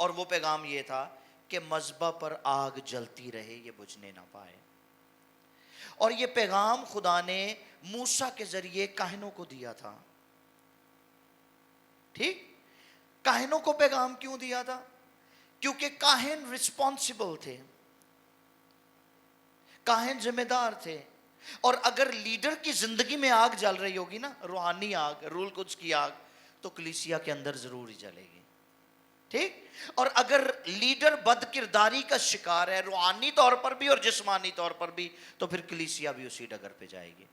اور وہ پیغام یہ تھا کہ مذبح پر آگ جلتی رہے، یہ بجھنے نہ پائے. اور یہ پیغام خدا نے موسیٰ کے ذریعے کاہنوں کو دیا تھا. ٹھیک؟ کاہنوں کو پیغام کیوں دیا تھا؟ کیونکہ کاہن رسپانسبل تھے، کاہن ذمہ دار تھے. اور اگر لیڈر کی زندگی میں آگ جل رہی ہوگی نا، روحانی آگ، روح القدس کی آگ، تو کلیسیا کے اندر ضرور ہی جلے گی. ٹھیک؟ اور اگر لیڈر بد کرداری کا شکار ہے روحانی طور پر بھی اور جسمانی طور پر بھی، تو پھر کلیسیا بھی اسی ڈگر پہ جائے گی.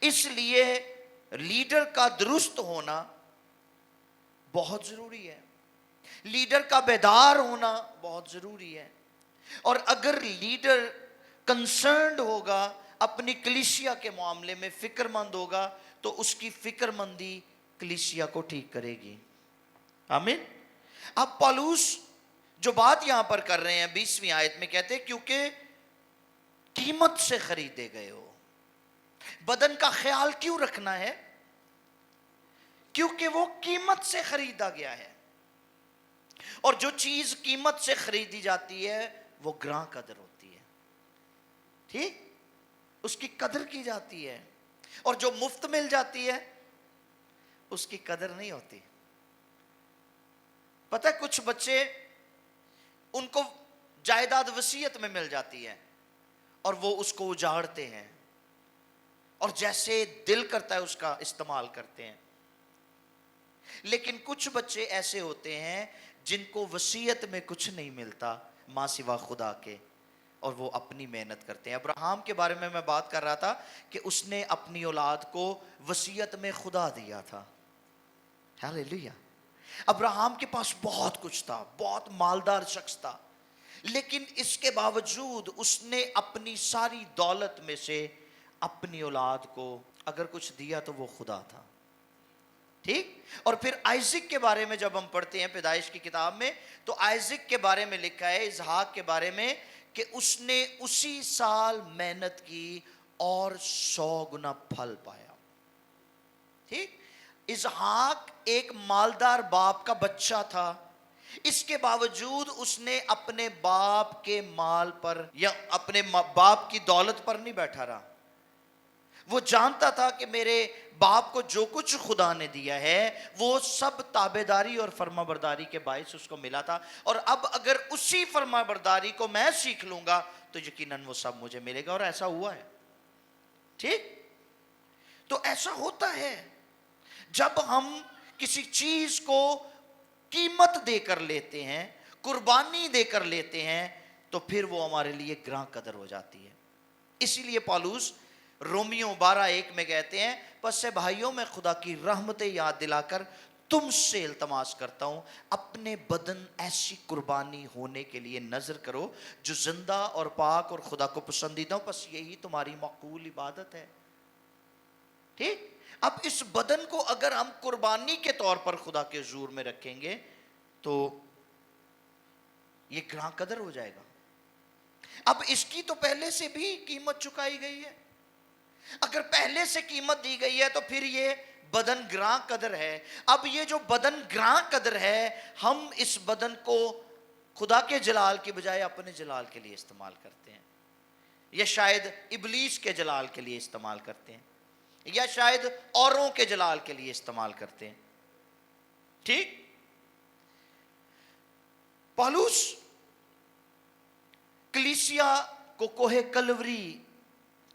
اس لیے لیڈر کا درست ہونا بہت ضروری ہے، لیڈر کا بیدار ہونا بہت ضروری ہے. اور اگر لیڈر کنسرنڈ ہوگا، اپنی کلیسیا کے معاملے میں فکر مند ہوگا، تو اس کی فکر مندی کلیسیا کو ٹھیک کرے گی. آمین. اب پالوس جو بات یہاں پر کر رہے ہیں 20ویں آیت میں کہتے ہیں کیونکہ قیمت سے خریدے گئے ہو. بدن کا خیال کیوں رکھنا ہے؟ کیونکہ وہ قیمت سے خریدا گیا ہے. اور جو چیز قیمت سے خریدی جاتی ہے وہ گراں قدر ہوتی ہے. ٹھیک؟ اس کی قدر کی جاتی ہے. اور جو مفت مل جاتی ہے اس کی قدر نہیں ہوتی. پتہ ہے کچھ بچے ان کو جائیداد وصیت میں مل جاتی ہے اور وہ اس کو اجاڑتے ہیں اور جیسے دل کرتا ہے اس کا استعمال کرتے ہیں. لیکن کچھ بچے ایسے ہوتے ہیں جن کو وصیت میں کچھ نہیں ملتا ماں سوا خدا کے، اور وہ اپنی محنت کرتے ہیں. ابراہیم کے بارے میں بات کر رہا تھا کہ اس نے اپنی اولاد کو وصیت میں خدا دیا تھا. ہاللیلویہ. ابراہیم کے پاس بہت کچھ تھا، بہت مالدار شخص تھا، لیکن اس کے باوجود اس نے اپنی ساری دولت میں سے اپنی اولاد کو اگر کچھ دیا تو وہ خدا تھا. ٹھیک؟ اور پھر آئزک کے بارے میں جب ہم پڑھتے ہیں پیدائش کی کتاب میں، تو آئزک کے بارے میں لکھا ہے، اسحاق کے بارے میں، کہ اس نے اسی سال محنت کی اور 100 گنا پھل پایا. ٹھیک؟ اسحاق ایک مالدار باپ کا بچہ تھا، اس کے باوجود اس نے اپنے باپ کے مال پر یا اپنے باپ کی دولت پر نہیں بیٹھا رہا. وہ جانتا تھا کہ میرے باپ کو جو کچھ خدا نے دیا ہے وہ سب تابعداری اور فرما برداری کے باعث اس کو ملا تھا، اور اب اگر اسی فرما برداری کو میں سیکھ لوں گا تو یقیناً وہ سب مجھے ملے گا. اور ایسا ہوا ہے. ٹھیک؟ تو ایسا ہوتا ہے جب ہم کسی چیز کو قیمت دے کر لیتے ہیں، قربانی دے کر لیتے ہیں، تو پھر وہ ہمارے لیے گراں قدر ہو جاتی ہے. اسی لیے پالوس رومیو 12:1 میں کہتے ہیں پس بھائیوں میں خدا کی رحمتیں یاد دلا کر تم سے التماس کرتا ہوں اپنے بدن ایسی قربانی ہونے کے لیے نظر کرو جو زندہ اور پاک اور خدا کو پسندیدہ ہو، بس یہی تمہاری معقول عبادت ہے. ٹھیک؟ اب اس بدن کو اگر ہم قربانی کے طور پر خدا کے حضور میں رکھیں گے تو یہ گراں قدر ہو جائے گا. اب اس کی تو پہلے سے بھی قیمت چکائی گئی ہے. اگر پہلے سے قیمت دی گئی ہے تو پھر یہ بدن گراں قدر ہے. اب یہ جو بدن گراں قدر ہے، ہم اس بدن کو خدا کے جلال کی بجائے اپنے جلال کے لیے استعمال کرتے ہیں، یا شاید ابلیس کے جلال کے لیے استعمال کرتے ہیں، یا شاید اوروں کے جلال کے لیے استعمال کرتے ہیں. ٹھیک؟ پالوس کلیسیا کو کوہ کلوری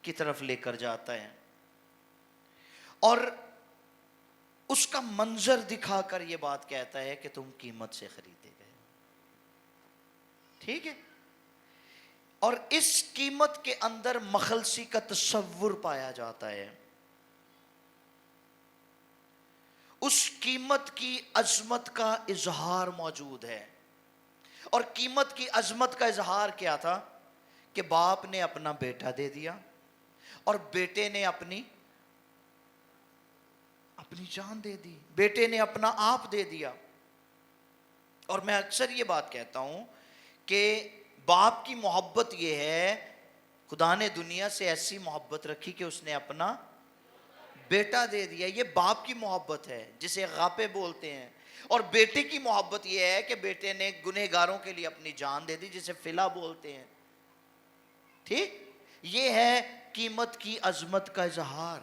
کی طرف لے کر جاتا ہے اور اس کا منظر دکھا کر یہ بات کہتا ہے کہ تم قیمت سے خریدے گئے. ٹھیک ہے؟ اور اس قیمت کے اندر مخلصی کا تصور پایا جاتا ہے. اس قیمت کی عظمت کا اظہار موجود ہے. اور قیمت کی عظمت کا اظہار کیا تھا؟ کہ باپ نے اپنا بیٹا دے دیا اور بیٹے نے اپنی جان دے دی، بیٹے نے اپنا آپ دے دیا. اور میں اکثر یہ بات کہتا ہوں کہ باپ کی محبت یہ ہے، خدا نے دنیا سے ایسی محبت رکھی کہ اس نے اپنا بیٹا دے دیا. یہ باپ کی محبت ہے جسے غاپے بولتے ہیں. اور بیٹے کی محبت یہ ہے کہ بیٹے نے گنہگاروں کے لیے اپنی جان دے دی, جسے فلا بولتے ہیں. ٹھیک, یہ ہے قیمت کی عظمت کا اظہار.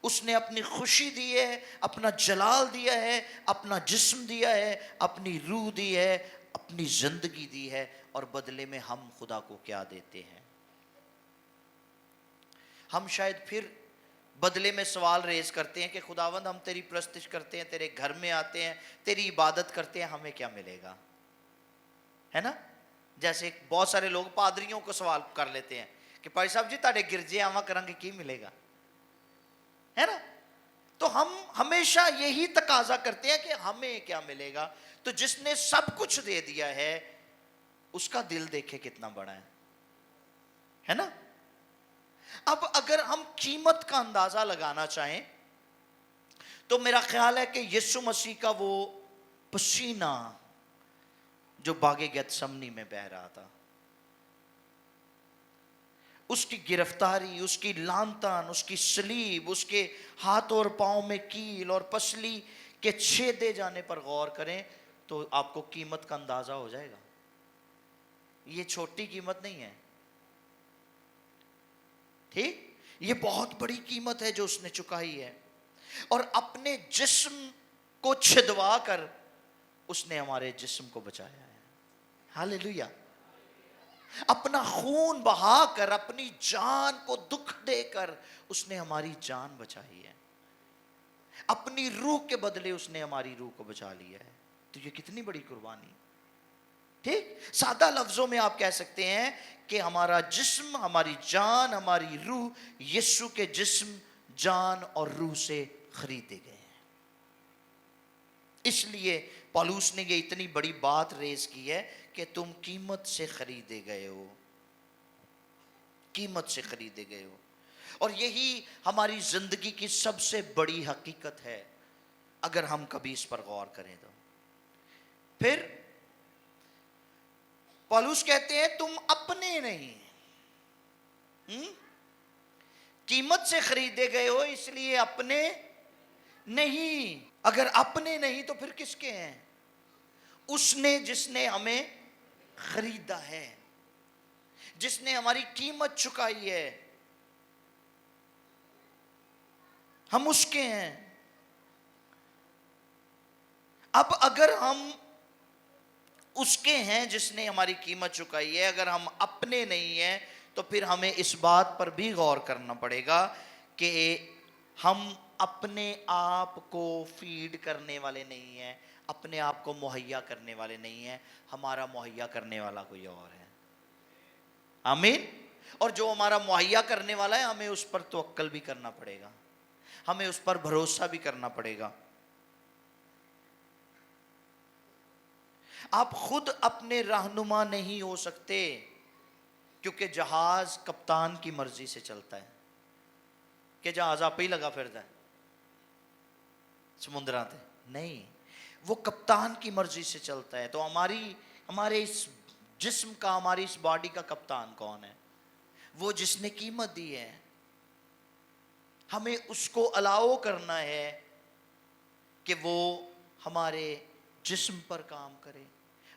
اس نے اپنی خوشی دی ہے, اپنا جلال دیا ہے, اپنا جسم دیا ہے, اپنی روح دی ہے, اپنی زندگی دی ہے. اور بدلے میں ہم خدا کو کیا دیتے ہیں؟ ہم شاید پھر بدلے میں سوال ریز کرتے ہیں کہ خداوند ہم تیری پرستش کرتے ہیں, تیرے گھر میں آتے ہیں, تیری عبادت کرتے ہیں, ہمیں کیا ملے گا؟ ہے نا؟ جیسے بہت سارے لوگ پادریوں کو سوال کر لیتے ہیں کہ پادری صاحب جی تاڑے گرجے آواں کریں گے کی ملے گا؟ ہے نا؟ تو ہم ہمیشہ یہی تقاضا کرتے ہیں کہ ہمیں کیا ملے گا. تو جس نے سب کچھ دے دیا ہے اس کا دل دیکھے کتنا بڑا ہے نا؟ اب اگر ہم قیمت کا اندازہ لگانا چاہیں تو میرا خیال ہے کہ یسوع مسیح کا وہ پسینہ جو باغ گیتسمنی میں بہہ رہا تھا, اس کی گرفتاری, اس کی لعن طعن, اس کی صلیب, اس کے ہاتھ اور پاؤں میں کیل اور پسلی کے چھیدے جانے پر غور کریں تو آپ کو قیمت کا اندازہ ہو جائے گا. یہ چھوٹی قیمت نہیں ہے. ٹھیک, یہ بہت بڑی قیمت ہے جو اس نے چکائی ہے. اور اپنے جسم کو چھدوا کر اس نے ہمارے جسم کو بچایا ہے. ہاللیلویا. اپنا خون بہا کر, اپنی جان کو دکھ دے کر اس نے ہماری جان بچائی ہے. اپنی روح کے بدلے اس نے ہماری روح کو بچا لیا ہے. تو یہ کتنی بڑی قربانی. ٹھیک, سادہ لفظوں میں آپ کہہ سکتے ہیں کہ ہمارا جسم, ہماری جان, ہماری روح یسوع کے جسم, جان اور روح سے خریدے گئے ہیں. اس لیے پالوس نے یہ اتنی بڑی بات ریز کی ہے کہ تم قیمت سے خریدے گئے ہو, قیمت سے خریدے گئے ہو. اور یہی ہماری زندگی کی سب سے بڑی حقیقت ہے اگر ہم کبھی اس پر غور کریں تو. پھر پالوس کہتے ہیں تم اپنے نہیں, قیمت سے خریدے گئے ہو اس لیے اپنے نہیں. اگر اپنے نہیں تو پھر کس کے ہیں؟ اس نے جس نے ہمیں خریدا ہے, جس نے ہماری قیمت چکائی ہے, ہم اس کے ہیں. اب اگر ہم اس کے ہیں جس نے ہماری قیمت چکائی ہے, اگر ہم اپنے نہیں ہیں تو پھر ہمیں اس بات پر بھی غور کرنا پڑے گا کہ ہم اپنے آپ کو فیڈ کرنے والے نہیں ہیں, اپنے آپ کو مہیا کرنے والے نہیں ہیں, ہمارا مہیا کرنے والا کوئی اور ہے. آمین. اور جو ہمارا مہیا کرنے والا ہے ہمیں اس پر توکل بھی کرنا پڑے گا, ہمیں اس پر بھروسہ بھی کرنا پڑے گا. آپ خود اپنے رہنما نہیں ہو سکتے کیونکہ جہاز کپتان کی مرضی سے چلتا ہے. کہ جہاز آپ ہی لگا پھرتا ہے سمندراں تے نہیں, وہ کپتان کی مرضی سے چلتا ہے. تو ہمارے اس جسم کا, ہماری اس باڈی کا کپتان کون ہے؟ وہ جس نے قیمت دی ہے. ہمیں اس کو الاؤ کرنا ہے کہ وہ ہمارے جسم پر کام کرے,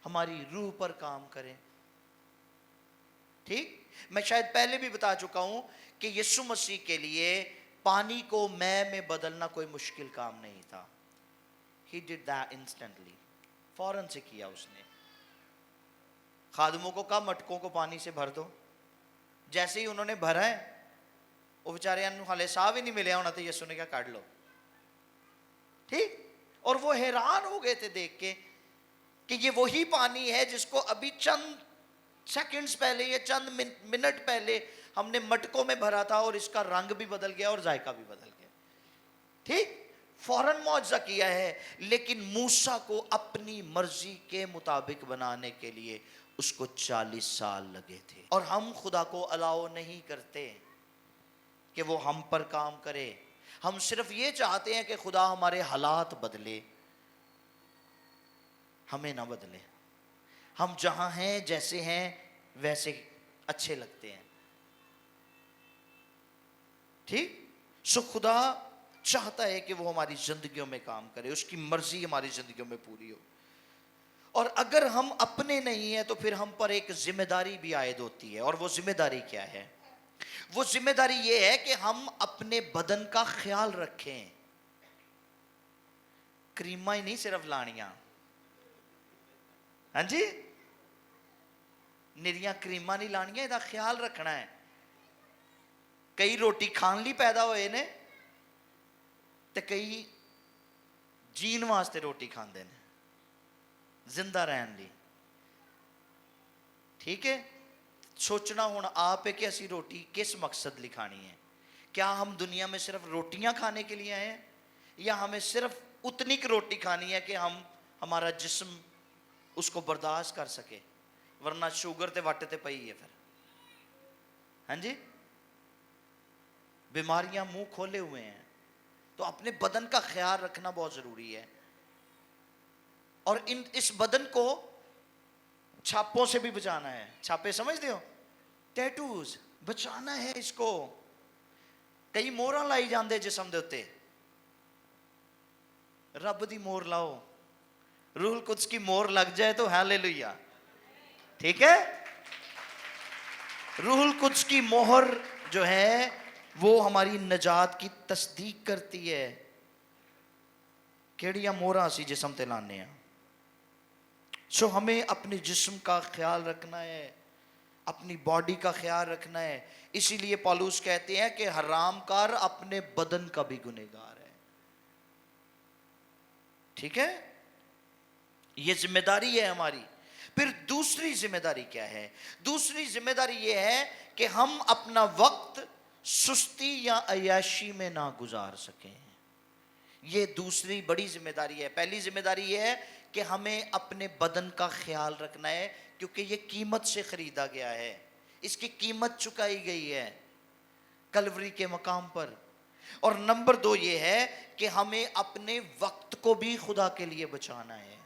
ہماری روح پر کام کرے. ٹھیک, میں شاید پہلے بھی بتا چکا ہوں کہ یسوع مسیح کے لیے پانی کو میں بدلنا کوئی مشکل کام نہیں تھا. He did that instantly. فوراً سے کیا اس نے. خادموں کو کہا مٹکوں کو پانی سے بھر دو, جیسے ہی انہوں نے بھرا ہے وہ بیچارے ہالے صاحب ہی نہیں ملے ہونا, تو یسوع نے کہا کاٹ لو. ٹھیک, اور وہ حیران ہو گئے تھے دیکھ کے کہ یہ وہی پانی ہے جس کو ابھی چند سیکنڈز پہلے یا چند منٹ پہلے ہم نے مٹکوں میں بھرا تھا اور اس کا رنگ بھی بدل گیا اور ذائقہ بھی بدل گیا. ٹھیک, فوراً معجزہ کیا ہے. لیکن موسیٰ کو اپنی مرضی کے مطابق بنانے کے لیے اس کو 40 سال لگے تھے. اور ہم خدا کو الاؤ نہیں کرتے کہ وہ ہم پر کام کرے. ہم صرف یہ چاہتے ہیں کہ خدا ہمارے حالات بدلے, ہمیں نہ بدلے. ہم جہاں ہیں جیسے ہیں ویسے اچھے لگتے ہیں. ٹھیک, سو خدا چاہتا ہے کہ وہ ہماری زندگیوں میں کام کرے، اس کی مرضی ہماری زندگیوں میں پوری ہو. اور اگر ہم اپنے نہیں ہیں تو پھر ہم پر ایک ذمہ داری بھی عائد ہوتی ہے. اور وہ ذمہ داری کیا ہے؟ وہ ذمہ داری یہ ہے کہ ہم اپنے بدن کا خیال رکھیں. کریماں ہی نہیں صرف لانیاں، ہاں جی، نریاں کریماں نہیں لانیاں، یہ خیال رکھنا ہے. کئی روٹی کھان لی پیدا ہوئے نے تے کئی جین واسطے روٹی کھاندے نے، زندہ رہن لی. ٹھیک ہے، سوچنا ہونا آپ ہے کہ اسی روٹی کس مقصد لی کھانی ہے. کیا ہم دنیا میں صرف روٹیاں کھانے کے لیے آئے ہیں، یا ہمیں صرف اتنی کی روٹی کھانی ہے کہ ہمارا جسم اس کو برداشت کر سکے، ورنہ شوگر تے وٹ تے پئی ہے پھر. ہاں جی، بیماریاں منہ کھولے ہوئے ہیں. تو اپنے بدن کا خیال رکھنا بہت ضروری ہے. اور اس بدن کو چھاپوں سے بھی بچانا ہے. چھاپے سمجھتے ہو؟ ٹیٹوز بچانا ہے اس کو. کئی موہراں لائی جاندے جسم دے اوتے، رب دی مہر لاؤ. روح القدس کی مہر لگ جائے تو ہاللیلویہ. ٹھیک ہے، روح القدس کی مہر جو ہے وہ ہماری نجات کی تصدیق کرتی ہے. کیڑیاں موہراں اسی جسم تے لانے ہیں. سو ہمیں اپنے جسم کا خیال رکھنا ہے، اپنی باڈی کا خیال رکھنا ہے. اسی لیے پالوس کہتے ہیں کہ حرام کار اپنے بدن کا بھی گنہگار ہے. ٹھیک ہے، یہ ذمہ داری ہے ہماری. پھر دوسری ذمہ داری کیا ہے؟ دوسری ذمہ داری یہ ہے کہ ہم اپنا وقت سستی یا عیاشی میں نہ گزار سکیں. یہ دوسری بڑی ذمہ داری ہے. پہلی ذمہ داری یہ ہے کہ ہمیں اپنے بدن کا خیال رکھنا ہے، کیونکہ یہ قیمت سے خریدا گیا ہے، اس کی قیمت چکائی گئی ہے کلوری کے مقام پر. اور نمبر 2 یہ ہے کہ ہمیں اپنے وقت کو بھی خدا کے لیے بچانا ہے.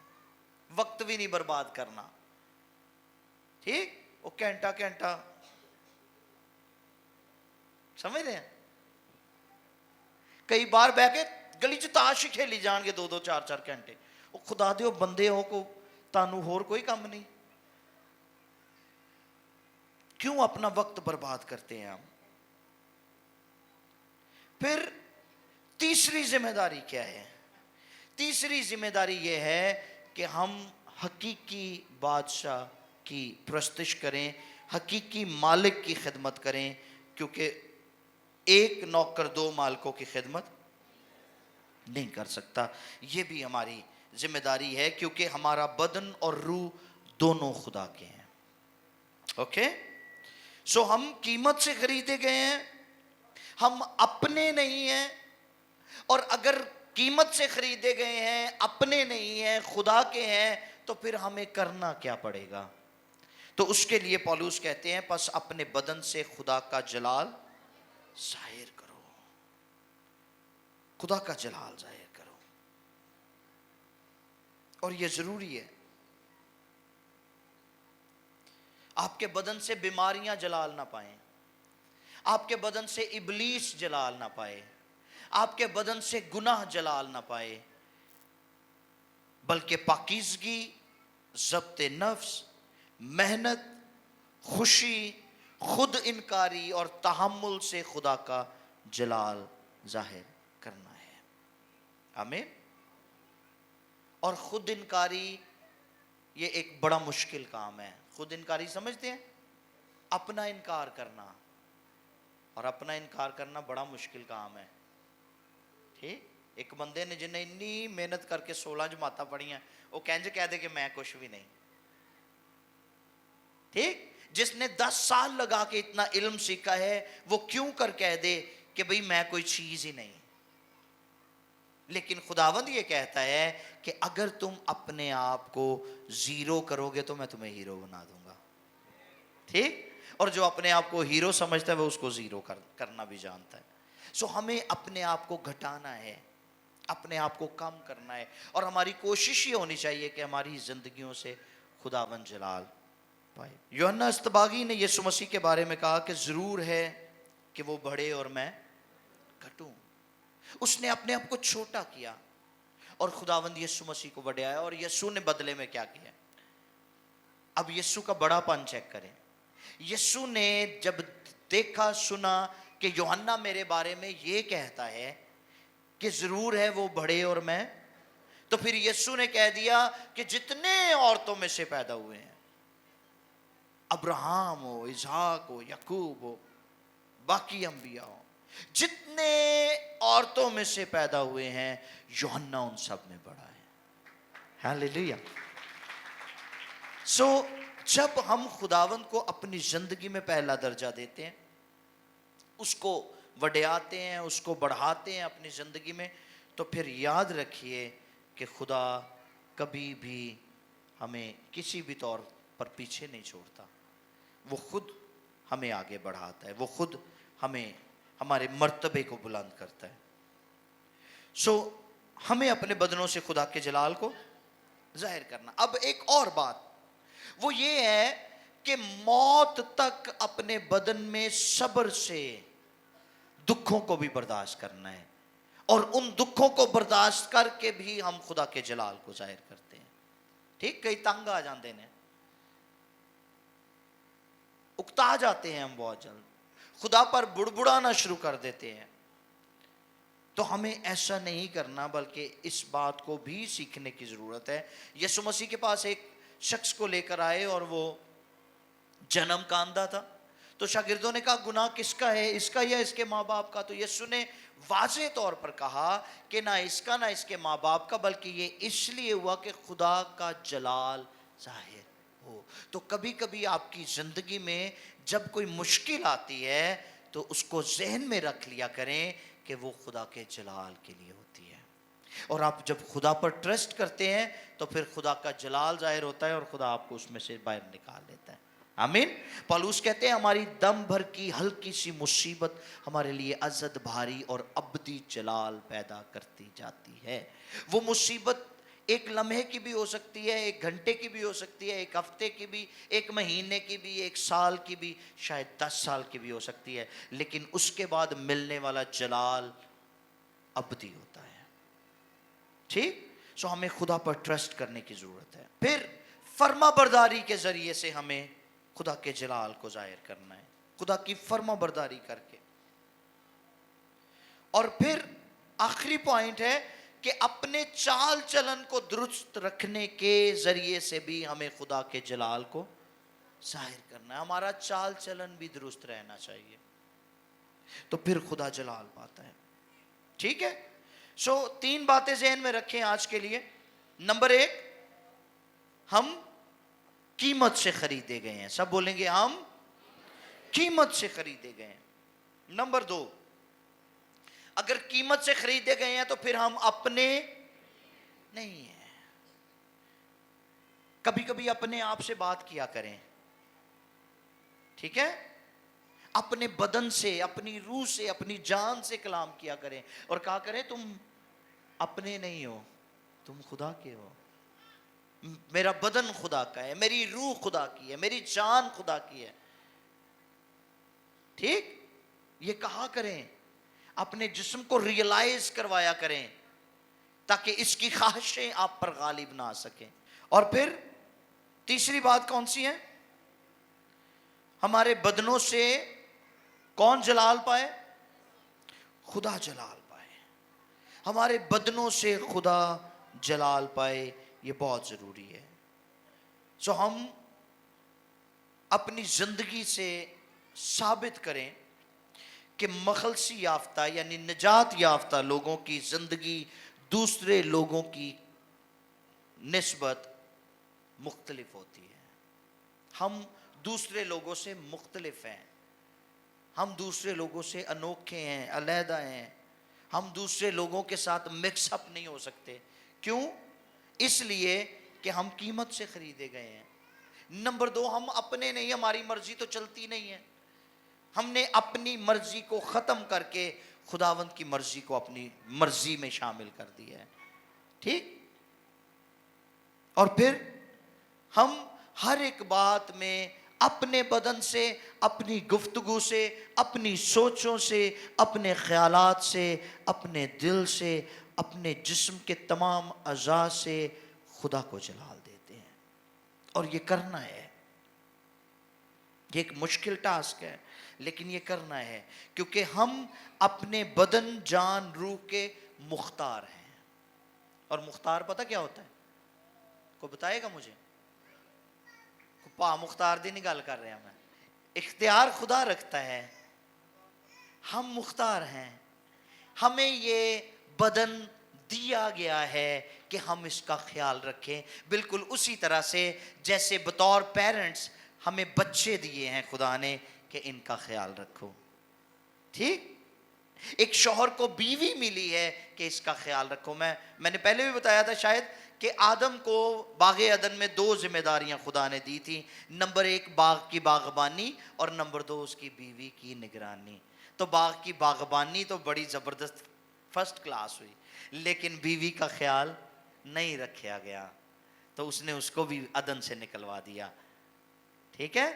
وقت بھی نہیں برباد کرنا. ٹھیک، وہ گھنٹہ گھنٹہ سمجھ رہے ہیں، کئی بار بہ کے گلی چ تاش ہی کھیلی جان گے 2-2 4-4 گھنٹے. وہ خدا دیو بندے ہو کو تانوں ہور کوئی کام نہیں، کیوں اپنا وقت برباد کرتے ہیں ہم؟ پھر تیسری ذمہ داری کیا ہے؟ تیسری ذمہ داری یہ ہے کہ ہم حقیقی بادشاہ کی پرستش کریں، حقیقی مالک کی خدمت کریں. کیونکہ ایک نوکر 2 مالکوں کی خدمت نہیں کر سکتا. یہ بھی ہماری ذمہ داری ہے، کیونکہ ہمارا بدن اور روح دونوں خدا کے ہیں. اوکے، سو ہم قیمت سے خریدے گئے ہیں، ہم اپنے نہیں ہیں. اور اگر قیمت سے خریدے گئے ہیں، اپنے نہیں ہیں، خدا کے ہیں، تو پھر ہمیں کرنا کیا پڑے گا؟ تو اس کے لیے پولس کہتے ہیں پس اپنے بدن سے خدا کا جلال ظاہر کرو. خدا کا جلال ظاہر کرو. اور یہ ضروری ہے. آپ کے بدن سے بیماریاں جلال نہ پائیں، آپ کے بدن سے ابلیس جلال نہ پائے، آپ کے بدن سے گناہ جلال نہ پائے، بلکہ پاکیزگی، ضبط نفس، محنت، خوشی، خود انکاری اور تحمل سے خدا کا جلال ظاہر کرنا ہے. آمین. اور خود انکاری یہ ایک بڑا مشکل کام ہے. خود انکاری سمجھتے ہیں؟ اپنا انکار کرنا. اور اپنا انکار کرنا بڑا مشکل کام ہے. ٹھیک، ایک بندے نے جنہیں اتنی محنت کر کے 16 جماعتیں پڑھی ہیں، وہ کہہ دے کہ میں کچھ بھی نہیں. ٹھیک، جس نے 10 سال لگا کے اتنا علم سیکھا ہے، وہ کیوں کر کہہ دے کہ بھئی میں کوئی چیز ہی نہیں. لیکن خداوند یہ کہتا ہے کہ اگر تم اپنے آپ کو زیرو کرو گے تو میں تمہیں ہیرو بنا دوں گا. ٹھیک، اور جو اپنے آپ کو ہیرو سمجھتا ہے وہ اس کو زیرو کرنا بھی جانتا ہے. سو ہمیں اپنے آپ کو گھٹانا ہے، اپنے آپ کو کم کرنا ہے. اور ہماری کوشش یہ ہونی چاہیے کہ ہماری زندگیوں سے خداوند جلال پائے. یوحنا اصطباغی نے یسوع مسیح کے بارے میں کہا کہ ضرور ہے کہ وہ بڑھے اور میں گھٹوں. اس نے اپنے آپ کو چھوٹا کیا اور خداوند یسوع مسیح کو بڑھایا. اور یسوع نے بدلے میں کیا کیا؟ اب یسوع کا بڑا پن چیک کریں. یسوع نے جب دیکھا سنا کہ یوحنا میرے بارے میں یہ کہتا ہے کہ ضرور ہے وہ بڑھے اور میں، تو پھر یسوع نے کہہ دیا کہ جتنے عورتوں میں سے پیدا ہوئے ہیں، ابراہم ہو، اسحاق ہو، یعقوب ہو، باقی انبیاء ہو، جتنے عورتوں میں سے پیدا ہوئے ہیں، یوحنا ان سب میں بڑا ہے. ہاللیلویہ. سو جب ہم خداوند کو اپنی زندگی میں پہلا درجہ دیتے ہیں، اس کو وڈیاتے ہیں، اس کو بڑھاتے ہیں اپنی زندگی میں، تو پھر یاد رکھیے کہ خدا کبھی بھی ہمیں کسی بھی طور پر پیچھے نہیں چھوڑتا. وہ خود ہمیں آگے بڑھاتا ہے، وہ خود ہمیں ہمارے مرتبے کو بلند کرتا ہے. سو ہمیں اپنے بدنوں سے خدا کے جلال کو ظاہر کرنا. اب ایک اور بات وہ یہ ہے کہ موت تک اپنے بدن میں صبر سے دکھوں کو بھی برداشت کرنا ہے، اور ان دکھوں کو برداشت کر کے بھی ہم خدا کے جلال کو ظاہر کرتے ہیں. ٹھیک، کئی تنگ آ جاندے ہیں، اکتا جاتے ہیں ہم بہت جلد، خدا پر بڑبڑانا شروع کر دیتے ہیں. تو ہمیں ایسا نہیں کرنا، بلکہ اس بات کو بھی سیکھنے کی ضرورت ہے. یسوع مسیح کے پاس ایک شخص کو لے کر آئے اور وہ جنم کاندھا تھا. تو شاگردوں نے کہا گناہ کس کا ہے، اس کا یا اس کے ماں باپ کا؟ تو یسوع نے واضح طور پر کہا کہ نہ اس کا نہ اس کے ماں باپ کا، بلکہ یہ اس لیے ہوا کہ خدا کا جلال ظاہر ہو. تو کبھی کبھی آپ کی زندگی میں جب کوئی مشکل آتی ہے تو اس کو ذہن میں رکھ لیا کریں کہ وہ خدا کے جلال کے لیے ہوتی ہے. اور آپ جب خدا پر ٹرسٹ کرتے ہیں تو پھر خدا کا جلال ظاہر ہوتا ہے اور خدا آپ کو اس میں سے باہر نکال لیتا ہے. آمین. پالوس کہتے ہیں ہماری دم بھر کی ہلکی سی مصیبت ہمارے لیے عزت بھاری اور ابدی جلال پیدا کرتی جاتی ہے. وہ مصیبت ایک لمحے کی بھی ہو سکتی ہے، ایک گھنٹے کی بھی ہو سکتی ہے، ایک ہفتے کی بھی، ایک مہینے کی بھی، ایک سال کی بھی، شاید 10 سال کی بھی ہو سکتی ہے، لیکن اس کے بعد ملنے والا جلال ابدی ہوتا ہے. ٹھیک. سو ہمیں خدا پر ٹرسٹ کرنے کی ضرورت ہے. پھر فرما برداری کے ذریعے سے ہمیں خدا کے جلال کو ظاہر کرنا ہے، خدا کی فرما برداری کر کے. اور پھر آخری پوائنٹ ہے کہ اپنے چال چلن کو درست رکھنے کے ذریعے سے بھی ہمیں خدا کے جلال کو ظاہر کرنا ہے. ہمارا چال چلن بھی درست رہنا چاہیے، تو پھر خدا جلال پاتا ہے. ٹھیک ہے. سو 3 باتیں ذہن میں رکھیں آج کے لیے. نمبر 1، ہم قیمت سے خریدے گئے ہیں. سب بولیں گے ہم قیمت سے خریدے گئے ہیں. نمبر 2، اگر قیمت سے خریدے گئے ہیں تو پھر ہم اپنے نہیں ہیں. کبھی کبھی اپنے آپ سے بات کیا کریں. ٹھیک ہے. اپنے بدن سے، اپنی روح سے، اپنی جان سے کلام کیا کریں اور کہا کریں تم اپنے نہیں ہو، تم خدا کے ہو. میرا بدن خدا کا ہے، میری روح خدا کی ہے، میری جان خدا کی ہے. ٹھیک. یہ کہا کریں، اپنے جسم کو ریئلائز کروایا کریں تاکہ اس کی خواہشیں آپ پر غالب نہ آ سکیں. اور پھر تیسری بات کون سی ہے؟ ہمارے بدنوں سے کون جلال پائے؟ خدا جلال پائے. ہمارے بدنوں سے خدا جلال پائے، یہ بہت ضروری ہے. سو ہم اپنی زندگی سے ثابت کریں کہ مخلصی یافتہ یعنی نجات یافتہ لوگوں کی زندگی دوسرے لوگوں کی نسبت مختلف ہوتی ہے. ہم دوسرے لوگوں سے مختلف ہیں، ہم دوسرے لوگوں سے انوکھے ہیں، علیحدہ ہیں. ہم دوسرے لوگوں کے ساتھ مکس اپ نہیں ہو سکتے. کیوں؟ اس لیے کہ ہم قیمت سے خریدے گئے ہیں. نمبر 2، ہم اپنے نہیں، ہماری مرضی تو چلتی نہیں ہے. ہم نے اپنی مرضی کو ختم کر کے خداوند کی مرضی کو اپنی مرضی میں شامل کر دیا ہے. ٹھیک. اور پھر ہم ہر ایک بات میں اپنے بدن سے، اپنی گفتگو سے، اپنی سوچوں سے، اپنے خیالات سے، اپنے دل سے، اپنے جسم کے تمام اعضاء سے خدا کو جلال دیتے ہیں. اور یہ کرنا ہے. یہ ایک مشکل ٹاسک ہے لیکن یہ کرنا ہے کیونکہ ہم اپنے بدن، جان، روح کے مختار ہیں. اور مختار پتہ کیا ہوتا ہے؟ کوئی بتائے گا مجھے؟ پا مختار دی نہیں گل کر رہا میں. اختیار خدا رکھتا ہے. ہم مختار ہیں. ہمیں یہ بدن دیا گیا ہے کہ ہم اس کا خیال رکھیں، بالکل اسی طرح سے جیسے بطور پیرنٹس ہمیں بچے دیے ہیں خدا نے کہ ان کا خیال رکھو. ٹھیک؟ ایک شوہر کو بیوی ملی ہے کہ اس کا خیال رکھو. میں نے پہلے بھی بتایا تھا شاید کہ آدم کو باغ عدن میں 2 ذمہ داریاں خدا نے دی تھی. نمبر 1 باغ کی باغبانی اور نمبر 2 اس کی بیوی کی نگرانی. تو باغ کی باغبانی تو بڑی زبردست فرسٹ کلاس ہوئی، لیکن بیوی کا خیال نہیں رکھا گیا تو اس نے اس کو بھی عدن سے نکلوا دیا. ٹھیک ہے؟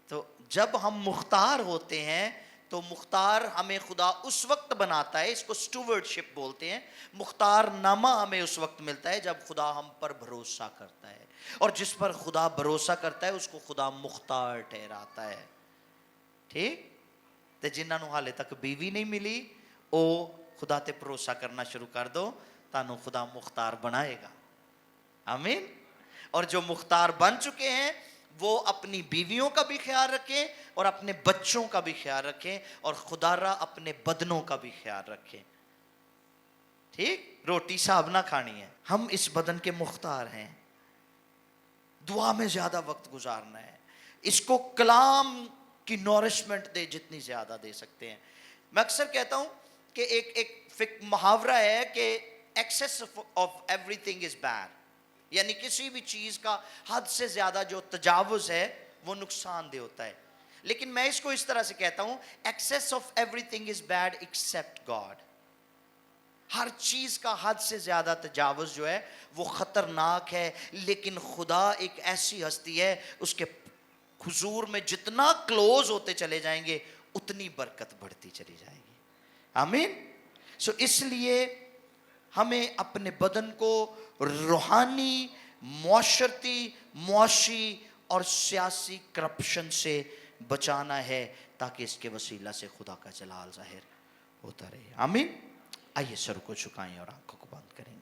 تو جب ہم مختار ہوتے ہیں تو مختار ہمیں خدا اس وقت بناتا ہے، اس کو اسٹوورڈشپ بولتے ہیں. مختار نامہ ہمیں اس وقت ملتا ہے جب خدا ہم پر بھروسہ کرتا ہے، اور جس پر خدا بھروسہ کرتا ہے اس کو خدا مختار ٹھہراتا ہے. ٹھیک؟ تے جنہاں نوں حالے تک بیوی نہیں ملی او خدا تے بھروسہ کرنا شروع کر دو، تانوں خدا مختار بنائے گا. آمین. اور جو مختار بن چکے ہیں وہ اپنی بیویوں کا بھی خیال رکھیں اور اپنے بچوں کا بھی خیال رکھیں اور خدا را اپنے بدنوں کا بھی خیال رکھیں. ٹھیک؟ روٹی صاحب نہ کھانی ہے. ہم اس بدن کے مختار ہیں. دعا میں زیادہ وقت گزارنا ہے. اس کو کلام کی نورشمنٹ دے جتنی زیادہ دے سکتے ہیں. میں اکثر کہتا ہوں کہ ایک محاورہ ہے کہ access of everything is bed, یعنی کسی بھی چیز کا حد سے زیادہ جو تجاوز ہے وہ نقصان دہ ہوتا ہے. لیکن میں اس کو اس طرح سے کہتا ہوں excess of everything is bad except God. ہر چیز کا حد سے زیادہ تجاوز جو ہے وہ خطرناک ہے، لیکن خدا ایک ایسی ہستی ہے اس کے حضور میں جتنا کلوز ہوتے چلے جائیں گے اتنی برکت بڑھتی چلی جائے گی. آمین. اس لیے ہمیں اپنے بدن کو روحانی، معاشرتی، معاشی اور سیاسی کرپشن سے بچانا ہے تاکہ اس کے وسیلہ سے خدا کا جلال ظاہر ہوتا رہے. آمین. آئیے سر کو جھکائیں اور آنکھوں کو بند کریں.